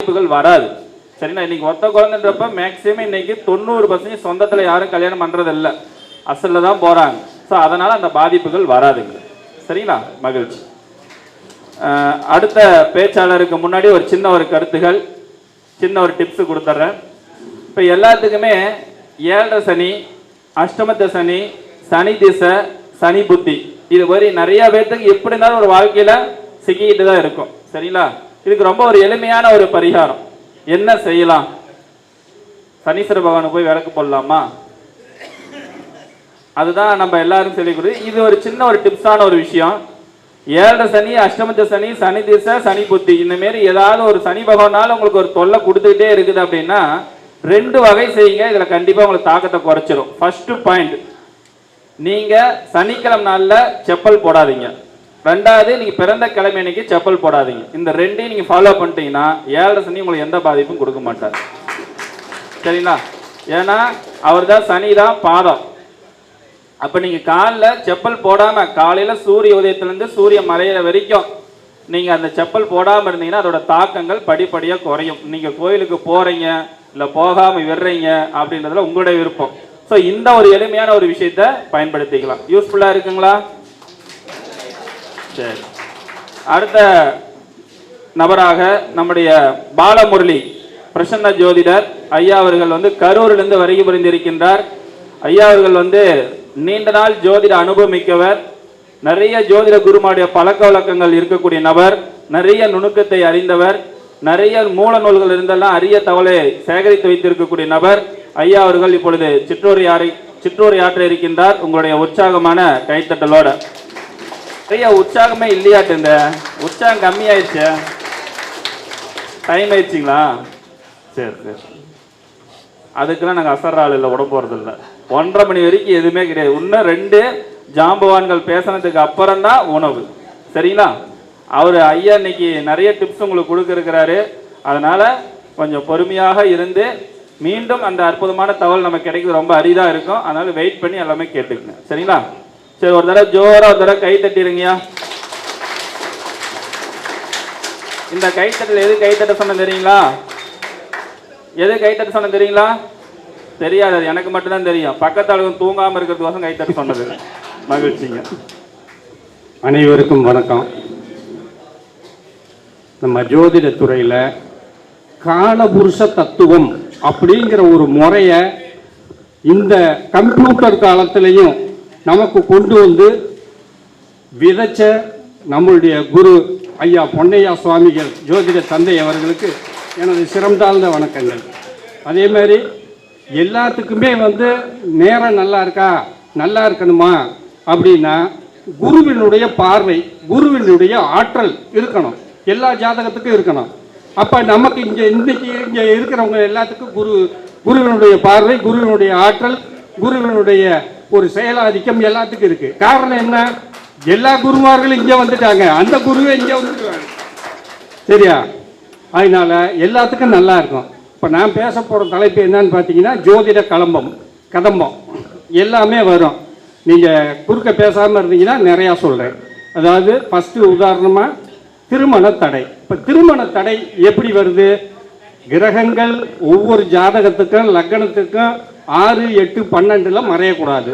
வாய்ப்புகள் வராது. சரிங்களா? இன்னைக்கு ஒத்த குழந்தைன்றப்ப மேக்சிமம் இன்னைக்கு 90% சொந்தத்துல யாரும் கல்யாணம் பண்றது இல்லை, அசல்ல தான் போறாங்க. ஸோ அதனால அந்த பாதிப்புகள் வராதுங்க. சரிங்களா? மகிழ்ச்சி. அடுத்த பேச்சாளருக்கு முன்னாடி ஒரு சின்ன கருத்துகள், சின்ன ஒரு டிப்ஸ் கொடுத்துட்றேன். இப்போ எல்லாத்துக்குமே 7 சனி, அஷ்டமத்த சனி, சனி திசை, சனி புத்தி, இது மாதிரி நிறைய பேர்த்துக்கு எப்படி இருந்தாலும் ஒரு வாழ்க்கையில சிக்கிட்டு தான் இருக்கும். சரிங்களா? இதுக்கு ரொம்ப ஒரு எளிமையான ஒரு பரிகாரம். என்ன செய்யலாம்? சனீஸ்வர பகவானுக்கு போய் விளக்கு போடலாமா? அதுதான் நம்ம எல்லாரும் சொல்லி கொடுத்து, இது ஒரு சின்ன ஒரு டிப்ஸான ஒரு விஷயம். 7 சனி, அஷ்டமத்த சனி, சனி திசை, சனி புத்தி, இந்த மாரி ஏதாவது ஒரு சனி பகவானால உங்களுக்கு ஒரு தொல்லை கொடுத்துக்கிட்டே இருக்குது அப்படின்னா 2 வகை செய்யுங்க. இதுல கண்டிப்பா உங்களுக்கு தாக்கத்தை குறைச்சிரும். ஃபர்ஸ்ட் பாயிண்ட், நீங்க சனிக்கிழமை நாள்ல செப்பல் போடாதீங்க. 2வது, நீங்க பிறந்த கிழமை அன்னைக்கு செப்பல் போடாதீங்க. இந்த 2ஐயும் நீங்க ஃபாலோ பண்ணிட்டீங்கன்னா 7 சனி உங்களுக்கு எந்த பாதிப்பும் கொடுக்க மாட்டார். சரிங்களா? ஏன்னா அவர் தான் சனி தான் பாதம். அப்ப நீங்க காலில் செப்பல் போடாம காலையில சூரிய உதயத்திலிருந்து சூரிய மறையிற வரைக்கும் நீங்க அந்த செப்பல் போடாம இருந்தீங்கன்னா அதோட தாக்கங்கள் படிப்படியா குறையும். நீங்க கோயிலுக்கு போறீங்க இல்ல போகாம விடுறீங்க அப்படின்றதுல உங்களுடைய விருப்பம். ஸோ இந்த ஒரு எளிமையான ஒரு விஷயத்த பயன்படுத்திக்கலாம். யூஸ்ஃபுல்லா இருக்குங்களா? சரி. அடுத்த நபராக நம்முடைய பாலமுரளி பிரசன்ன ஜோதிடர் ஐயா அவர்கள் கரூரிலிருந்து வருகை புரிந்திருக்கின்றார். ஐயா அவர்கள் நீண்ட நாள் ஜோதிட அனுபவமிக்கவர், நிறைய ஜோதிட குருமாவுடைய பழக்க வழக்கங்கள் இருக்கக்கூடிய நபர், நிறைய நுணுக்கத்தை அறிந்தவர், நிறைய மூல நூல்கள் இருந்தெல்லாம் அரிய தகவலை சேகரித்து வைத்திருக்கக்கூடிய நபர். ஐயா அவர்கள் இப்பொழுது சிற்றூரையாற்ற இருக்கின்றார். உங்களுடைய உற்சாகமான கைத்தட்டலோட. ஐயா உற்சாகமே இல்லையாட்டு, இந்த உற்சாகம் கம்மியாயிடுச்சு, டைம் ஆயிடுச்சிங்களா? சரி சரி, அதுக்கெல்லாம் நாங்கள் அசர்றாள் இல்லை, உட போகிறது இல்லை. 1:30 மணி வரைக்கும் எதுவுமே கிடையாது. இன்னும் 2 ஜாம்பவான்கள் பேசினதுக்கு அப்புறம் தான் உணவு. சரிங்களா? அவர் ஐயா இன்னைக்கு நிறைய டிப்ஸ் உங்களுக்கு கொடுக்குறாரு. அதனால கொஞ்சம் பொறுமையாக இருந்து மீண்டும் அந்த அற்புதமான தகவல் நமக்கு கிடைக்கிறது ரொம்ப அரிதாக இருக்கும். அதனால வெயிட் பண்ணி எல்லாமே கேட்டுக்குங்க. சரிங்களா? சரி, ஒரு தடவை ஜோரா ஒரு தடவை கை தட்டிடுங்கயா. இந்த கைத்தட்டல் எது கைத்தட்ட சொன்ன தெரியுங்களா? எது கைத்தட்ட சொன்ன தெரியுங்களா? தெரியாது, எனக்கு மட்டும்தான் தெரியும். பக்கத்தாளுக்கும் தூங்காம இருக்கிறதுக்கோசம் கைத்தட்ட சொன்னது. மகிழ்ச்சிங்க. அனைவருக்கும் வணக்கம். நம்ம ஜோதிட துறையில காலபுருஷ தத்துவம் அப்படிங்கிற ஒரு முறைய இந்த கம்ப்யூட்டர் காலத்திலையும் நமக்கு கொண்டு விதைச்ச நம்மளுடைய குரு ஐயா பொன்னையா சுவாமிகள் ஜோதிட தந்தை அவர்களுக்கு எனது சிறந்தாழ்ந்த வணக்கங்கள். அதே மாதிரி எல்லாத்துக்குமே நேரம் நல்லா இருக்கா, நல்லா இருக்கணுமா அப்படின்னா குருவினுடைய பார்வை, குருவினுடைய ஆற்றல் இருக்கணும். எல்லா ஜாதகத்துக்கும் இருக்கணும். அப்போ நமக்கு இங்கே இருக்கிறவங்க எல்லாத்துக்கும் குருவினுடைய பார்வை, குருவினுடைய ஆற்றல், குருவினுடைய ஒரு செயலாதிக்கம் எல்லாத்துக்கும் இருக்கு. காரணம் என்ன? எல்லா குருமார்களும் இங்கே வந்துட்டாங்க, அந்த குருவே இங்கே வந்துருவாங்க. சரியா? அதனால எல்லாத்துக்கும் நல்லா இருக்கும். இப்போ நான் பேச போகிற தலைப்பு என்னன்னு பார்த்தீங்கன்னா ஜோதிட கதம்பம் எல்லாமே வரும். நீங்கள் குறுக்க பேசாமல் இருந்தீங்கன்னா நிறையா சொல்கிறேன். அதாவது ஃபஸ்ட்டு உதாரணமாக திருமண தடை. இப்போ திருமண தடை எப்படி வருது? கிரகங்கள் ஒவ்வொரு ஜாதகத்துக்கும் லக்னத்துக்கும் 6, 8, 12 மறையக்கூடாது.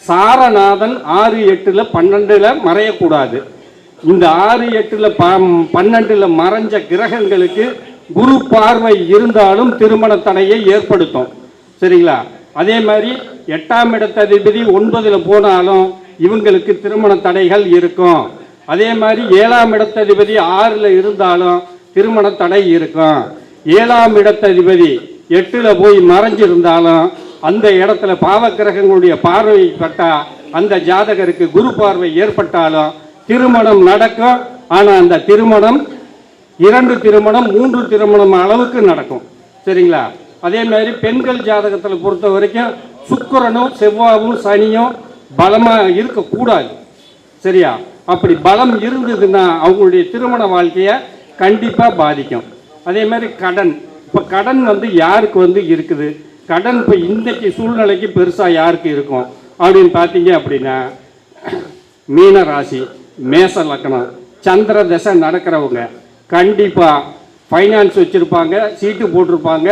சாரநாதன் 6, 8, 12 மறையக்கூடாது. இந்த 6, 8, 12 மறைஞ்ச கிரகங்களுக்கு குரு பார்வை இருந்தாலும் திருமண தடையை ஏற்படுத்தும். சரிங்களா? அதே மாதிரி 8ஆம் இடத்ததிபதி 9 போனாலும் இவங்களுக்கு திருமண தடைகள் இருக்கும். அதே மாதிரி 7ஆம் இடத்ததிபதி 6 இருந்தாலும் திருமண தடை இருக்கும். 7ஆம் இடத்ததிபதி 8 போய் மறைஞ்சிருந்தாலும் அந்த இடத்துல பாவக்கிரகங்களுடைய பார்வை பட்டா அந்த ஜாதகருக்கு குரு பார்வை ஏற்பட்டாலும் திருமணம் நடக்கும். ஆனால் அந்த திருமணம் 2 திருமணம் 3 திருமணம் அளவுக்கு நடக்கும். சரிங்களா? அதே மாதிரி பெண்கள் ஜாதகத்தில் பொறுத்த வரைக்கும் சுக்கிரனும் செவ்வாயும் சனியும் பலமாக இருக்கக்கூடாது. சரியா? அப்படி பலம் இருந்ததுன்னா அவங்களுடைய திருமண வாழ்க்கையை கண்டிப்பாக பாதிக்கும். அதே மாதிரி கடன். இப்போ கடன் யாருக்கு இருக்குது? கடன் இப்போ இன்றைக்கு சூழ்நிலைக்கு பெருசாக யாருக்கு இருக்கும் அப்படின்னு பார்த்தீங்க அப்படின்னா மீன ராசி, மேச லக்னம், சந்திர தசை நடக்கிறவங்க கண்டிப்பாக ஃபைனான்ஸ் வச்சுருப்பாங்க, சீட்டு போட்டிருப்பாங்க,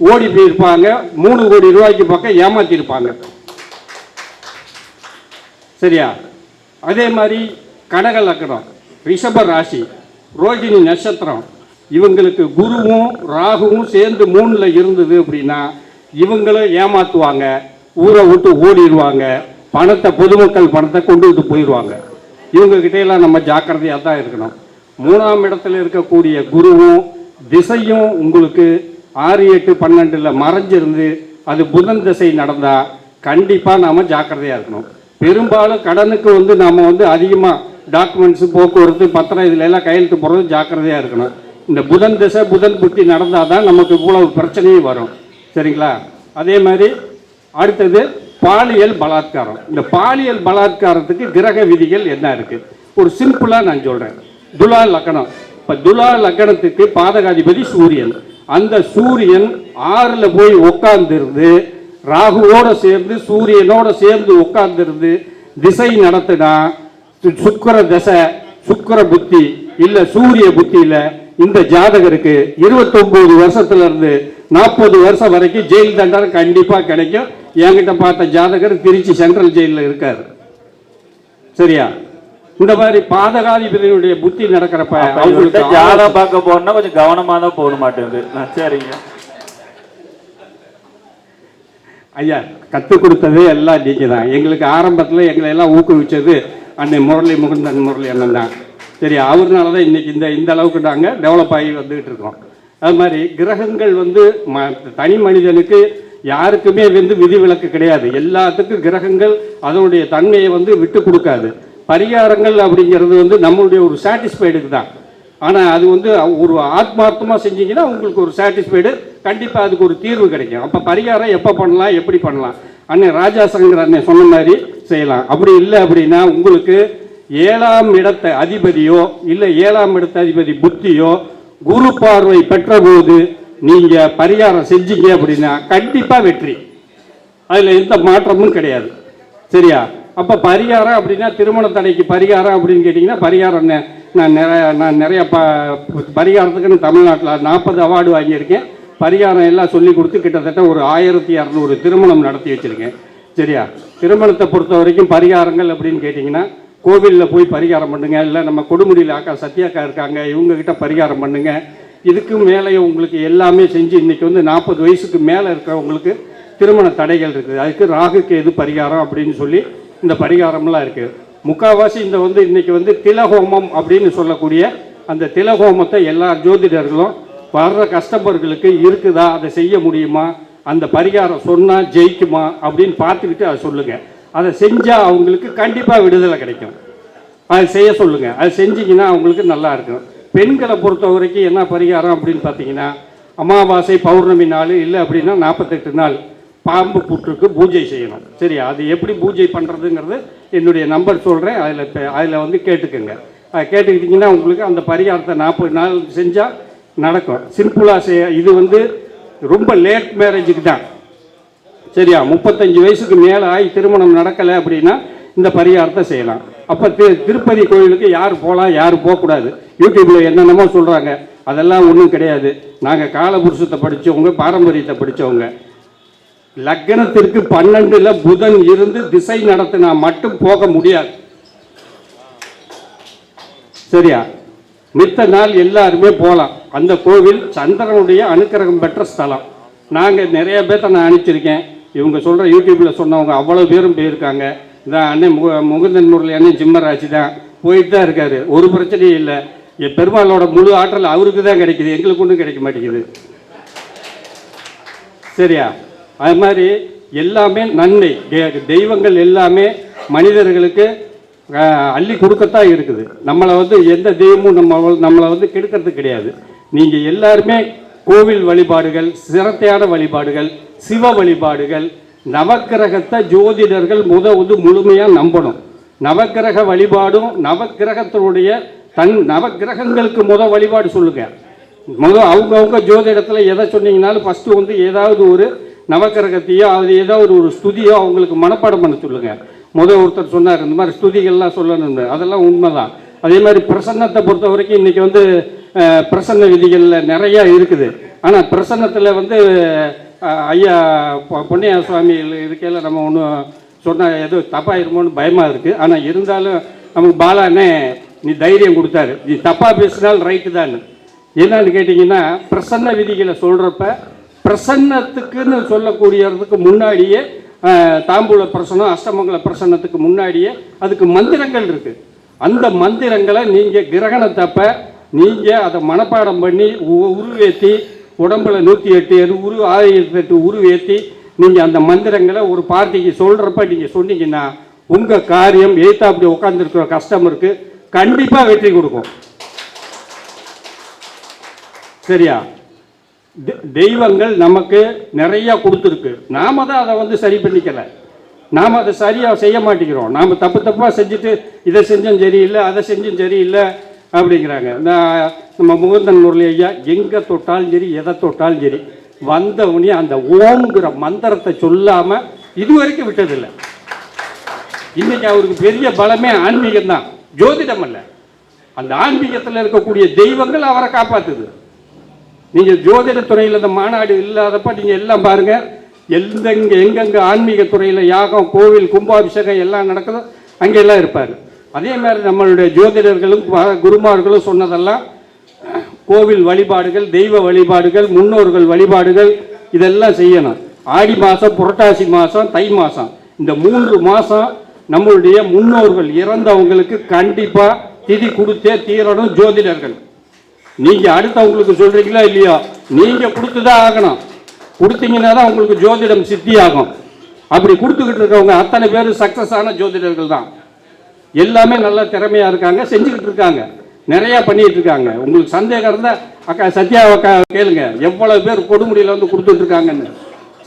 ஓடி போயிருப்பாங்க, 3 கோடி ரூபாய்க்கு பக்கம் ஏமாற்றிருப்பாங்க. சரியா? அதே மாதிரி கடக லக்னம், ரிஷப ராசி, ரோகிணி நட்சத்திரம், இவங்களுக்கு குருவும் ராகுவும் சேர்ந்து 3ல் இருந்தது அப்படின்னா இவங்களும் ஏமாற்றுவாங்க, ஊரை விட்டு ஓடிடுவாங்க, பணத்தை பொதுமக்கள் பணத்தை கொண்டுகிட்டு போயிடுவாங்க. இவங்ககிட்டையெல்லாம் நம்ம ஜாக்கிரதையாக தான் இருக்கணும். 3ஆம் இடத்துல இருக்கக்கூடிய குருவும் திசையும் உங்களுக்கு 6, 8, 12 மறைஞ்சிருந்து அது புதன் திசை நடந்தால் கண்டிப்பாக நாம் ஜாக்கிரதையாக இருக்கணும். பெரும்பாலும் கடனுக்கு வந்து நாம் வந்து அதிகமாக டாக்குமெண்ட்ஸு, போக்குவரத்து, பத்திரம் இதில் எல்லாம் கையெழுத்து போடுறது ஜாக்கிரதையாக இருக்கணும். இந்த புதன் திசை புதன் புத்தி நடந்தால் தான் நமக்கு இவ்வளவு பிரச்சனையும் வரும். சரிங்களா? அதே மாதிரி அடுத்தது பாலியல் பலாத்காரம். இந்த பாலியல் பலாத்காரத்துக்கு கிரக விதிகள் என்ன இருக்குது? ஒரு சிம்பிளாக நான் சொல்கிறேன். துலா லக்னம். இப்போ துலா லக்னத்துக்கு பாதகாதிபதி சூரியன். அந்த சூரியன் 6ல் போய் உட்கார்ந்துருந்து ராகுவோட சேர்ந்து சூரியனோட சேர்ந்து உட்கார்ந்துருந்து திசை நடத்தினா சுக்கிர தசை, சுக்கிர புத்தி இல்லை சூரிய புத்தியில் இந்த ஜாதகருக்கு 29 வருஷத்துல இருந்து 40 வருஷம் வரைக்கும் ஜெயில் தண்டனை கண்டிப்பாக கிடைக்கும். என்கிட்ட பார்த்த ஜாதகர் திருச்சி சென்ட்ரல் ஜெயிலில் இருக்காரு. சரியா? இந்த மாதிரி பாதகாதிபதியுடைய புத்தி நடக்கிறப்ப அவங்கள்ட்ட ஜாதகம் பார்க்க போனா கொஞ்சம் கவனமாக தான் போட மாட்டேங்குது. சரிங்க ஐயா, கற்றுக் கொடுத்ததே எல்லாம் நீங்கள் தான். எங்களுக்கு ஆரம்பத்தில் எங்களை எல்லாம் ஊக்குவிச்சது அன்னை முகுந்தன் முரளி அண்ணன் தான். சரி, அவர்னால தான் இன்னைக்கு இந்த அளவுக்கு நாங்கள் டெவலப் ஆகி வந்துகிட்டு இருக்கோம். அது மாதிரி கிரகங்கள் வந்து தனி மனிதனுக்கு யாருக்குமே வந்து விதிவிலக்கு கிடையாது. எல்லாத்துக்கும் கிரகங்கள் அதனுடைய தன்மையை வந்து விட்டு கொடுக்காது. பரிகாரங்கள் அப்படிங்கிறது வந்து நம்மளுடைய ஒரு சாட்டிஸ்ஃபைடுக்கு தான். ஆனால் அது வந்து ஒரு ஆத்மார்த்தமாக செஞ்சீங்கன்னா உங்களுக்கு ஒரு சாட்டிஸ்ஃபைடு, கண்டிப்பாக அதுக்கு ஒரு தீர்வு கிடைக்கும். அப்போ பரிகாரம் எப்போ பண்ணலாம், எப்படி பண்ணலாம்? அண்ணன் ராஜாசங்கர் அண்ணன் சொன்ன மாதிரி செய்யலாம். அப்படி இல்லை அப்படின்னா உங்களுக்கு 7ஆம் இடத்த அதிபதியோ இல்லை 7ஆம் இடத்த அதிபதி புத்தியோ குரு பார்வை பெற்ற போது நீங்கள் பரிகாரம் செஞ்சீங்க அப்படின்னா கண்டிப்பாக வெற்றி. அதில் எந்த மாற்றமும் கிடையாது. சரியா? அப்போ பரிகாரம் அப்படின்னா திருமண தடைக்கு பரிகாரம் அப்படின்னு கேட்டிங்கன்னா பரிகாரம் நான் நிறைய பரிகாரத்துக்குன்னு தமிழ்நாட்டில் 40 அவார்டு வாங்கியிருக்கேன். பரிகாரம் எல்லாம் சொல்லி கொடுத்து கிட்டத்தட்ட ஒரு 1200 திருமணம் நடத்தி வச்சுருக்கேன். சரியா? திருமணத்தை பொறுத்த வரைக்கும் பரிகாரங்கள் அப்படின்னு கேட்டிங்கன்னா கோவிலில் போய் பரிகாரம் பண்ணுங்க, இல்லை நம்ம கொடுமுடியில் அக்கா சத்யாக்கா இருக்காங்க, இவங்ககிட்ட பரிகாரம் பண்ணுங்க. இதுக்கு மேலே உங்களுக்கு எல்லாமே செஞ்சு இன்றைக்கி வந்து 40 வயசுக்கு மேலே இருக்கிறவங்களுக்கு திருமண தடைகள் இருக்குது. அதுக்கு ராகுக்கு எது பரிகாரம் அப்படின்னு சொல்லி இந்த பரிகாரம்லாம் இருக்குது. முக்கால்வாசி இந்த வந்து இன்றைக்கி வந்து திலஹோமம் அப்படின்னு சொல்லக்கூடிய அந்த திலஹோமத்தை எல்லா ஜோதிடர்களும் வர்ற கஸ்டமர்களுக்கு இருக்குதா, அதை செய்ய முடியுமா, அந்த பரிகாரம் சொன்னால் ஜெயிக்குமா அப்படின்னு பார்த்துக்கிட்டு அதை சொல்லுங்கள். அதை செஞ்சால் அவங்களுக்கு கண்டிப்பாக விடுதலை கிடைக்கும். அதை செய்ய சொல்லுங்கள். அதை செஞ்சிங்கன்னா அவங்களுக்கு நல்லா இருக்கும். பெண்களை பொறுத்த வரைக்கும் என்ன பரிகாரம் அப்படின்னு பார்த்தீங்கன்னா அமாவாசை பௌர்ணமி நாள் இல்லை அப்படின்னா 48 நாள் பாம்பு புற்றுக்கு பூஜை செய்யணும். சரி, அது எப்படி பூஜை பண்ணுறதுங்கிறது என்னுடைய நம்பர் சொல்கிறேன். அதில் வந்து கேட்டுக்கோங்க. அதை கேட்டுக்கிட்டிங்கன்னா உங்களுக்கு அந்த பரிகாரத்தை 40 நாள் செஞ்சால் நடக்கும். சிம்பிளாக இது வந்து ரொம்ப லேட் மேரேஜுக்கு தான். சரியா? 35 வயசுக்கு மேலே ஆகி திருமணம் நடக்கலை அப்படின்னா இந்த பரிகாரத்தை செய்யலாம். அப்போ திருப்பதி கோயிலுக்கு யார் போகலாம், யார் போகக்கூடாது, யூடியூப்பில் என்னென்னமோ சொல்கிறாங்க. அதெல்லாம் ஒன்றும் கிடையாது. நாங்கள் காலபுருஷத்தை படித்தவங்க, பாரம்பரியத்தை படித்தவங்க. லக்னத்திற்கு 12ல் புதன் இருந்து திசை நடத்தினா மட்டும் போக முடியாது. சரியா? மித்த நாள் எல்லாருமே போகலாம். அந்த கோவில் சந்திரனுடைய அனுக்கிரகம் பெற்ற ஸ்தலம். நாங்கள் நிறைய பேர்த்த நான் அனுப்பிச்சிருக்கேன். இவங்க சொல்கிற யூடியூப்பில் சொன்னவங்க அவ்வளோ பேரும் போயிருக்காங்க. இதான் அண்ணன் முகுந்தன் முரளி அண்ணன் ஜிம்மராஜ் தான் போயிட்டு தான் இருக்காரு. ஒரு பிரச்சனையும் இல்லை. பெருமாளோட முழு ஆற்றல் அவருக்கு தான் கிடைக்குது, எங்களுக்கு ஒன்றும் கிடைக்க மாட்டேங்குது. சரியா? அது மாதிரி எல்லாமே நன்மை. தெய்வங்கள் எல்லாமே மனிதர்களுக்கு அள்ளி கொடுக்கத்தான் இருக்குது. நம்மளை வந்து எந்த தெய்வமும் நம்மளை வந்து கெடுக்கிறது கிடையாது. நீங்கள் எல்லாருமே கோவில் வழிபாடுகள், சிரத்தையான வழிபாடுகள், சிவ வழிபாடுகள், நவக்கிரகத்தை ஜோதிடர்கள் வந்து முழுமையாக நம்பணும். நவக்கிரக வழிபாடும் நவக்கிரகத்தினுடைய நவக்கிரகங்களுக்கு வழிபாடு சொல்லுங்க. அவங்கவுங்க ஜோதிடத்தில் எதை சொன்னீங்கனாலும் ஃபஸ்ட்டு வந்து ஏதாவது ஒரு நவக்கிரகத்தையோ அது ஏதாவது ஒரு ஸ்துதியோ அவங்களுக்கு மனப்பாடம் பண்ண சொல்லுங்க. ஒருத்தர் சொன்னார் இந்த மாதிரி ஸ்துதிகள்லாம் சொல்லணும், அதெல்லாம் உண்மைதான். அதே மாதிரி பிரசன்னத்தை பொறுத்த வரைக்கும் இன்றைக்கி வந்து பிரசன்ன விதிகளில் நிறையா இருக்குது. ஆனால் பிரசன்னத்தில் வந்து ஐயா பொன்னையா சுவாமி இருக்கையில் நம்ம ஒன்றும் சொன்னால் எதுவும் தப்பாயிருமோன்னு பயமாக இருக்குது. ஆனால் இருந்தாலும் நமக்கு பாலானே நீ தைரியம் கொடுத்தாரு, நீ தப்பாக பேசினால் ரைட்டு தான். என்னன்னு கேட்டிங்கன்னா, பிரசன்ன விதிகளை சொல்கிறப்ப பிரசன்னத்துக்குன்னு சொல்லக்கூடியதுக்கு முன்னாடியே தாம்பூல பிரசனம் அஷ்டமங்கல பிரசன்னத்துக்கு முன்னாடியே அதுக்கு மந்திரங்கள் இருக்குது. அந்த மந்திரங்களை நீங்கள் கிரகணத்தப்ப நீங்கள் அதை மனப்பாடம் பண்ணி உருவேற்றி உடம்புல 108 உரு 1008 உருவேற்றி நீங்கள் அந்த மந்திரங்களை ஒரு பார்ட்டிக்கு சொல்கிறப்ப நீங்கள் சொன்னீங்கன்னா உங்கள் காரியம் எய்த்தா அப்படி உட்காந்துருக்கிற கஸ்டமருக்கு கண்டிப்பாக வெற்றி கொடுக்கும். சரியா? தெய்வங்கள் நமக்கு நிறையா கொடுத்துருக்கு. நாம தான் அதை வந்து சரி பண்ணிக்கல. நாம் அதை சரியாக செய்ய மாட்டேங்கிறோம். நாம் தப்பாக செஞ்சுட்டு இதை செஞ்சும் சரியில்லை அதை செஞ்சும் சரியில்லை அப்படிங்கிறாங்க. நம்ம முகுந்தன் முரளி ஐயா எங்கே தொட்டாலும் சரி எதை தொட்டாலும் சரி வந்தவனே அந்த ஓம்ங்கிற மந்திரத்தை சொல்லாமல் இது வரைக்கும் விட்டதில்லை. இன்னைக்கு அவருக்கு பெரிய பலமே ஆன்மீகம் தான், ஜோதிடம் அல்ல. அந்த ஆன்மீகத்தில் இருக்கக்கூடிய தெய்வங்கள் அவரை காப்பாற்றுது. நீங்கள் ஜோதிட துறையில் இந்த மாநாடு இல்லாதப்ப நீங்கள் எல்லாம் பாருங்கள், எங்கெங்கே ஆன்மீக துறையில் யாகம் கோவில் கும்பாபிஷேகம் எல்லாம் நடக்குதோ அங்கெல்லாம் இருப்பார். அதே மாதிரி நம்மளுடைய ஜோதிடர்களும் குருமார்களும் சொன்னதெல்லாம் கோவில் வழிபாடுகள், தெய்வ வழிபாடுகள், முன்னோர்கள் வழிபாடுகள் இதெல்லாம் செய்யணும். ஆடி மாதம், புரட்டாசி மாதம், தை மாதம், இந்த 3 மாதம் நம்மளுடைய முன்னோர்கள் இறந்தவங்களுக்கு கண்டிப்பாக திதி கொடுத்தே தீரணும் ஜோதிடர்கள். நீங்கள் அடுத்தவங்களுக்கு சொல்கிறீங்களா இல்லையா, நீங்கள் கொடுத்து தான் ஆகணும். கொடுத்தீங்கன்னா தான் உங்களுக்கு ஜோதிடம் சித்தி ஆகும். அப்படி கொடுத்துக்கிட்டு இருக்கவங்க அத்தனை பேர் சக்ஸஸ் ஆன ஜோதிடர்கள் தான். எல்லாமே நல்ல திறமையாக இருக்காங்க, செஞ்சுக்கிட்டு இருக்காங்க, நிறையா பண்ணிகிட்டு இருக்காங்க. உங்களுக்கு சந்தேகம் இருந்தால் அக்கா சத்யாவை கேளுங்க, எவ்வளோ பேர் கொடுமுடியில் வந்து கொடுத்துட்ருக்காங்கன்னு.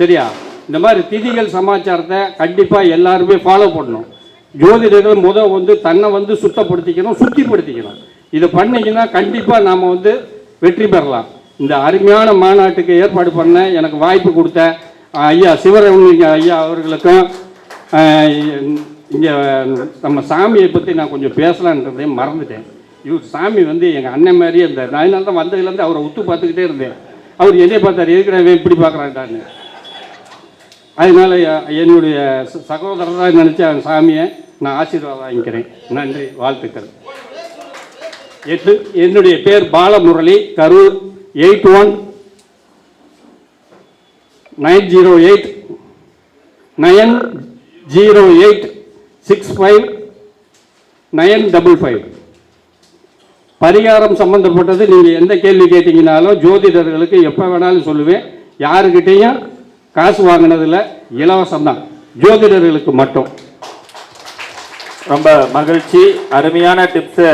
சரியா? இந்த மாதிரி திதிகள் சமாச்சாரத்தை கண்டிப்பாக எல்லாருமே ஃபாலோ பண்ணணும். ஜோதிடர்கள் வந்து தன்னை வந்து சுத்தப்படுத்திக்கணும், சுத்திப்படுத்திக்கணும். இதை பண்ணிங்கன்னா கண்டிப்பாக நாம் வந்து வெற்றி பெறலாம். இந்த அருமையான மாநாட்டுக்கு ஏற்பாடு பண்ண எனக்கு வாய்ப்பு கொடுத்த ஐயா சிவரமணிங்க ஐயா அவர்களுக்கும், இங்கே நம்ம சாமியை பற்றி நான் கொஞ்சம் பேசலான்றதையும் மறந்துட்டேன். இவர் சாமி வந்து எங்கள் அண்ணன் மாதிரியே இருந்தார். நான் அதனால தான் வந்ததுலேருந்து அவரை உத்து பார்த்துக்கிட்டே இருந்தேன். அவர் என்னைய பார்த்தார், எதுக்கு இப்படி பார்க்குறான்டான்னு. அதனால் என்னுடைய சகோதரராக நினச்ச அந்த சாமியை நான் ஆசீர்வாதம் வாங்கிக்கிறேன். நன்றி, வாழ்த்துக்கள். என்னுடைய பேர் பாலமுரளி, கரூர் 81-908-908-65955. பரிகாரம் சம்பந்தப்பட்டது நீங்கள் எந்த கேள்வி கேட்டீங்கன்னாலும் ஜோதிடர்களுக்கு எப்போ வேணாலும் சொல்லுவேன். யாருக்கிட்டையும் காசு வாங்கினதில் இலவசம்தான், ஜோதிடர்களுக்கு மட்டும். ரொம்ப மகிழ்ச்சி. அருமையான டிப்ஸை